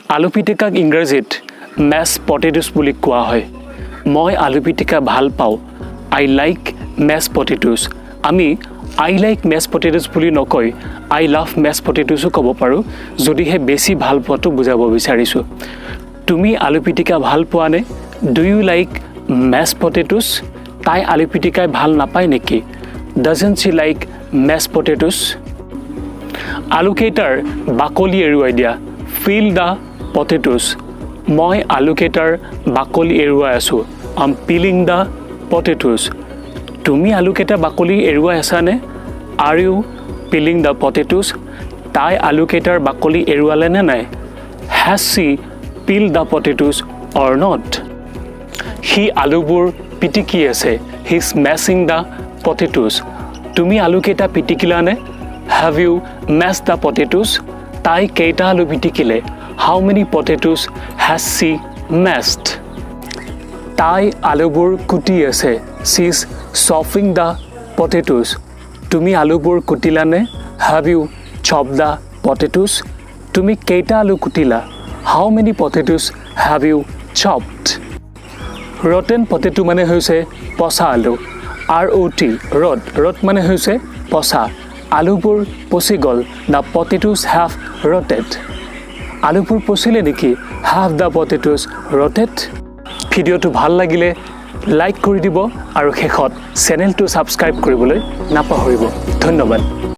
আলু পিটিকাক ইংৰাজীত মেছ পটেটোছ বুলি কোৱা হয় মই আলু পিটিকা ভাল পাওঁ আই লাইক মেছ পটেটোছ আমি আই লাইক মেছ পটেটোছ বুলি নকৈ আই লাভ মেছ পটেটোছো ক'ব পাৰোঁ যদিহে বেছি ভাল পোৱাটো বুজাব বিচাৰিছোঁ তুমি আলু পিটিকা ভাল পোৱা নে ডু ইউ লাইক মেছ পটেটোছ তাই আলু পিটিকাই ভাল নাপায় নেকি ডাজন্ট শ্বি লাইক মেছ পটেটোছ আলু কেইটাৰ বাকলি এৰুৱাই দিয়া ফিল দ্য পটেটোছ মই আলু কেইটাৰ বাকলি এৰুৱাই আছোঁ আম পিলিং দ্য পটেটোছ তুমি আলু কেইটা বাকলি এৰুৱাই আছানে are you peeling the potatoes তাই আলু কেইটাৰ বাকলি এৰুৱালে নে নাই has she peel the potatoes or not সি আলুবোৰ পিটিকি আছে he is mashing the potatoes তুমি আলু কেইটা পিটিকিলানে have you mash the potatoes তাই কেইটা আলু পিটিকিলে হাউ মেনি পটেটোছ হেজ শ্বি মেছড তাই আলুবোৰ কুটি আছে she is chopping the potatoes তুমি আলুবোৰ কুটিলানে have you chop the potatoes তুমি কেইটা আলু কুটিলা how many potatoes have you chopped rotten potato মানে হৈছে পচা আলু ROT ৰট মানে হৈছে পচা আলুবোৰ পচি গ'ল দ্য পটেটোছ হেভ ৰটেড আলুবোৰ পচিলে নেকি হেভ দ্য পটেটোছ ৰটেড ভিডিঅ'টো ভাল লাগিলে লাইক কৰি দিব আৰু শেষত চেনেলটো ছাবস্ক্ৰাইব কৰিবলৈ নাপাহৰিব ধন্যবাদ